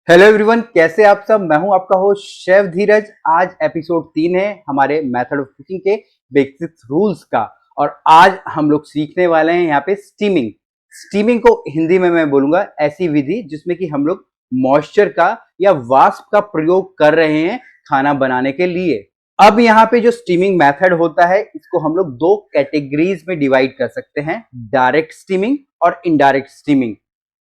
Hello everyone, कैसे आप सब। मैं हूं आपका होस्ट शेफ धीरज। आज एपिसोड 3 है हमारे मेथड ऑफ कुकिंग के बेसिक रूल्स का। और आज हम लोग सीखने वाले हैं यहाँ पे स्टीमिंग को हिंदी में मैं बोलूंगा ऐसी विधि जिसमें कि हम लोग मॉइस्चर का या वाष्प का प्रयोग कर रहे हैं खाना बनाने के लिए। अब यहाँ पे जो स्टीमिंग मेथड होता है इसको हम लोग दो कैटेगरीज में डिवाइड कर सकते हैं, डायरेक्ट स्टीमिंग और इनडायरेक्ट स्टीमिंग।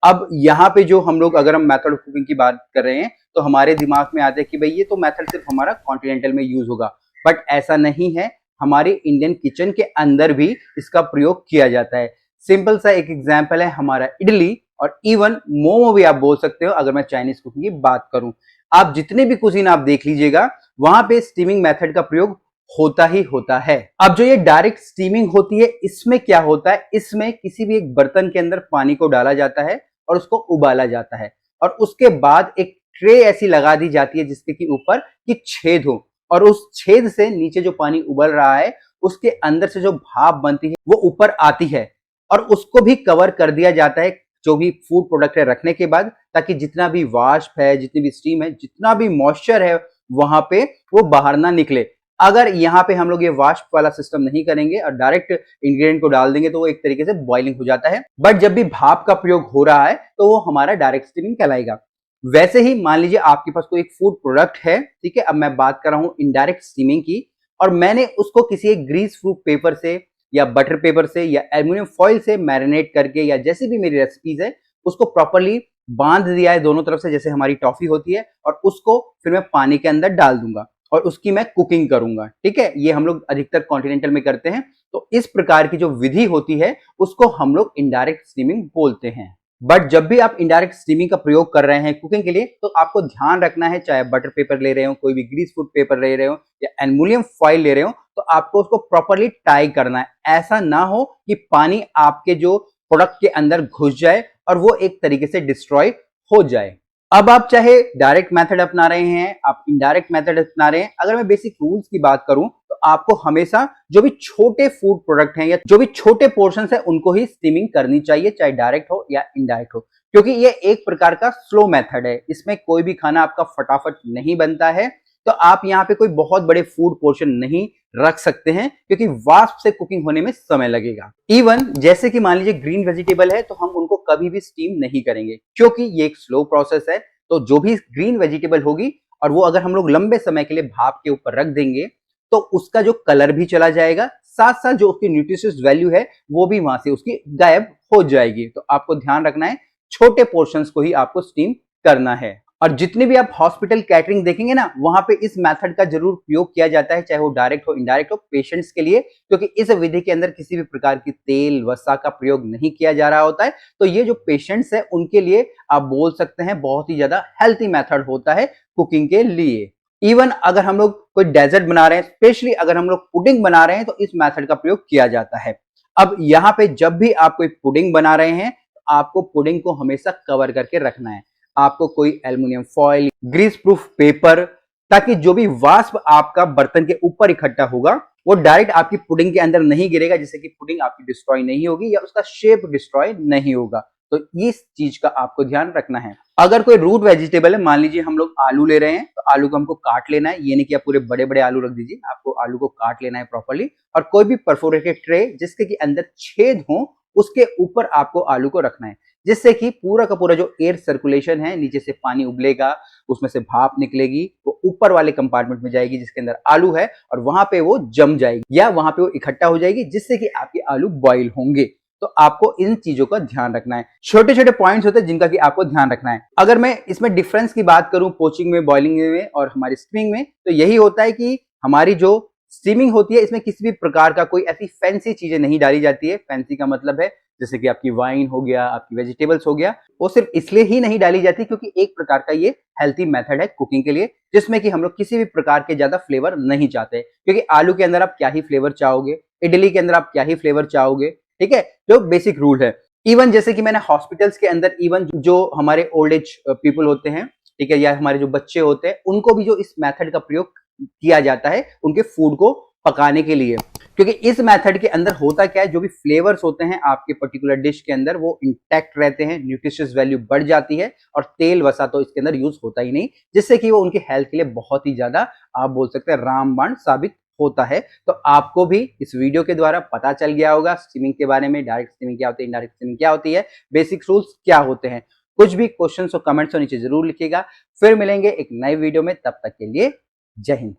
अब यहाँ पे जो हम लोग अगर हम मेथड ऑफ कुकिंग की बात कर रहे हैं तो हमारे दिमाग में आता है कि भाई ये तो मेथड सिर्फ हमारा कॉन्टिनेंटल में यूज होगा, बट ऐसा नहीं है। हमारे इंडियन किचन के अंदर भी इसका प्रयोग किया जाता है। सिंपल सा एक एग्जांपल है हमारा इडली, और इवन मोमो भी आप बोल सकते हो। अगर मैं चाइनीज कुकिंग की बात करूं, आप जितने भी कुजीन आप देख लीजिएगा वहां पे स्टीमिंग मेथड का प्रयोग होता ही होता है। अब जो ये डायरेक्ट स्टीमिंग होती है इसमें क्या होता है, इसमें किसी भी एक बर्तन के अंदर पानी को डाला जाता है और उसको उबाला जाता है, और उसके बाद एक ट्रे ऐसी लगा दी जाती है जिसके की ऊपर की छेद हो, और उस छेद से नीचे जो पानी उबल रहा है उसके अंदर से जो भाप बनती है वो ऊपर आती है, और उसको भी कवर कर दिया जाता है जो भी फूड प्रोडक्ट है रखने के बाद, ताकि जितना भी वाष्प है, जितनी भी स्टीम है, जितना भी मॉइस्चर है वहां पे वो बाहर ना निकले। अगर यहाँ पे हम लोग ये वाष्प वाला सिस्टम नहीं करेंगे और डायरेक्ट इंग्रेडिएंट को डाल देंगे तो वो एक तरीके से बॉइलिंग हो जाता है। बट जब भी भाप का प्रयोग हो रहा है तो वो हमारा डायरेक्ट स्टीमिंग कहलाएगा। वैसे ही मान लीजिए आपके पास कोई एक फूड प्रोडक्ट है, ठीक है। अब मैं बात कर रहा हूँ इनडायरेक्ट स्टीमिंग की, और मैंने उसको किसी एक ग्रीस प्रूफ पेपर से या बटर पेपर से या एल्यूमिनियम फॉइल से मैरिनेट करके, या जैसी भी मेरी रेसिपीज है उसको प्रॉपरली बांध दिया है दोनों तरफ से, जैसे हमारी टॉफी होती है, और उसको फिर मैं पानी के अंदर डाल दूंगा और उसकी मैं कुकिंग करूंगा। ठीक है, ये हम लोग अधिकतर कॉन्टिनेंटल में करते हैं। तो इस प्रकार की जो विधि होती है उसको हम लोग इनडायरेक्ट स्टीमिंग बोलते हैं। बट जब भी आप इनडायरेक्ट स्टीमिंग का प्रयोग कर रहे हैं कुकिंग के लिए तो आपको ध्यान रखना है, चाहे बटर पेपर ले रहे हो, कोई भी ग्रीस फूड पेपर ले रहे हो या एल्युमिनियम फॉइल ले रहे हो, तो आपको उसको प्रॉपरली टाई करना है। ऐसा ना हो कि पानी आपके जो प्रोडक्ट के अंदर घुस जाए और वो एक तरीके से डिस्ट्रॉय हो जाए। अब आप चाहे डायरेक्ट मेथड अपना रहे हैं, आप इनडायरेक्ट मेथड अपना रहे हैं, अगर मैं बेसिक रूल्स की बात करूं तो आपको हमेशा जो भी छोटे फूड प्रोडक्ट हैं या जो भी छोटे पोर्शन है उनको ही स्टीमिंग करनी चाहिए, चाहे डायरेक्ट हो या इनडायरेक्ट हो, क्योंकि ये एक प्रकार का स्लो मेथड है। इसमें कोई भी खाना आपका फटाफट नहीं बनता है, तो आप यहाँ पे कोई बहुत बड़े फूड पोर्शन नहीं रख सकते हैं क्योंकि वाष्प से कुकिंग होने में समय लगेगा। इवन जैसे कि मान लीजिए ग्रीन वेजिटेबल है तो हम उनको कभी भी स्टीम नहीं करेंगे क्योंकि ये एक स्लो प्रोसेस है। तो जो भी ग्रीन वेजिटेबल होगी और वो अगर हम लोग लंबे समय के लिए भाप के ऊपर रख देंगे तो उसका जो कलर भी चला जाएगा, साथ साथ जो उसकी न्यूट्रिशियस वैल्यू है वो भी वहां से उसकी गायब हो जाएगी। तो आपको ध्यान रखना है, छोटे पोर्शंस को ही आपको स्टीम करना है। और जितने भी आप हॉस्पिटल कैटरिंग देखेंगे ना, वहां पे इस मेथड का जरूर प्रयोग किया जाता है, चाहे वो डायरेक्ट हो इनडायरेक्ट हो, पेशेंट्स के लिए, क्योंकि इस विधि के अंदर किसी भी प्रकार की तेल वसा का प्रयोग नहीं किया जा रहा होता है। तो ये जो पेशेंट्स है उनके लिए आप बोल सकते हैं बहुत ही ज्यादा हेल्थी मेथड होता है कुकिंग के लिए। इवन अगर हम लोग कोई डेजर्ट बना रहे हैं, स्पेशली अगर हम लोग पुडिंग बना रहे हैं, तो इस मेथड का प्रयोग किया जाता है। अब यहाँ पे जब भी आप कोई पुडिंग बना रहे हैं तो आपको पुडिंग को हमेशा कवर करके रखना है। आपको कोई aluminium foil, greaseproof paper, ताकि जो भी वाष्प आपका बर्तन के ऊपर इकट्ठा होगा वो डायरेक्ट आपकी पुडिंग के अंदर नहीं गिरेगा, जिससे कि पुडिंग आपकी डिस्ट्रॉय नहीं होगी या उसका शेप डिस्ट्रॉय नहीं होगा। तो इस चीज का आपको ध्यान रखना है। अगर कोई रूट वेजिटेबल है, मान लीजिए हम लोग आलू ले रहे हैं, तो आलू को हमको काट लेना है। ये नहीं कि आप पूरे बड़े बड़े आलू रख दीजिए, आपको आलू को काट लेना है प्रॉपर्ली, और कोई भी परफोरेटेड ट्रे जिसके कि अंदर छेद हो उसके ऊपर आपको आलू को रखना है, जिससे कि पूरा का पूरा जो एयर सर्कुलेशन है, नीचे से पानी उबलेगा, उसमें से भाप निकलेगी, वो ऊपर वाले कंपार्टमेंट में जाएगी जिसके अंदर आलू है, और वहां पे वो जम जाएगी या वहां पे वो इकट्ठा हो जाएगी, जिससे कि आपके आलू बॉईल होंगे। तो आपको इन चीजों का ध्यान रखना है। छोटे छोटे पॉइंट्स होते हैं जिनका कि आपको ध्यान रखना है। अगर मैं इसमें डिफरेंस की बात करूं पोचिंग में, बॉइलिंग में और हमारी स्टीमिंग में, तो यही होता है कि हमारी जो स्टीमिंग होती है इसमें किसी भी प्रकार का कोई ऐसी फैंसी चीजें नहीं डाली जाती है। फैंसी का मतलब है जैसे कि आपकी वाइन हो गया, आपकी वेजिटेबल्स हो गया, वो सिर्फ इसलिए ही नहीं डाली जाती क्योंकि एक प्रकार का ये हेल्थी मेथड है कुकिंग के लिए, जिसमें कि हम लोग किसी भी प्रकार के ज्यादा फ्लेवर नहीं चाहते। क्योंकि आलू के अंदर आप क्या ही फ्लेवर चाहोगे, इडली के अंदर आप क्या ही फ्लेवर चाहोगे, ठीक है, जो बेसिक रूल है। इवन जैसे कि मैंने हॉस्पिटल्स के अंदर, इवन जो हमारे ओल्ड एज पीपल होते हैं, ठीक है, या हमारे जो बच्चे होते हैं, उनको भी जो इस मेथड का प्रयोग किया जाता है उनके फूड को पकाने के लिए। क्योंकि इस मेथड के अंदर होता क्या है, जो भी फ्लेवर्स होते हैं आपके पर्टिकुलर डिश के अंदर वो इंटैक्ट रहते हैं, न्यूट्रिशियस वैल्यू बढ़ जाती है और तेल वसा तो इसके अंदर यूज होता ही नहीं, जिससे कि वो उनकी हेल्थ के लिए बहुत ही ज्यादा आप बोल सकते हैं रामबाण साबित होता है। तो आपको भी इस वीडियो के द्वारा पता चल गया होगा स्टीमिंग के बारे में, डायरेक्ट स्टीमिंग क्या होती है, इनडायरेक्ट स्टीमिंग क्या होती है, बेसिक रूल्स क्या होते हैं। कुछ भी क्वेश्चंस और कमेंट्स नीचे जरूर लिखिएगा। फिर मिलेंगे एक नए वीडियो में, तब तक के लिए जय हिंद।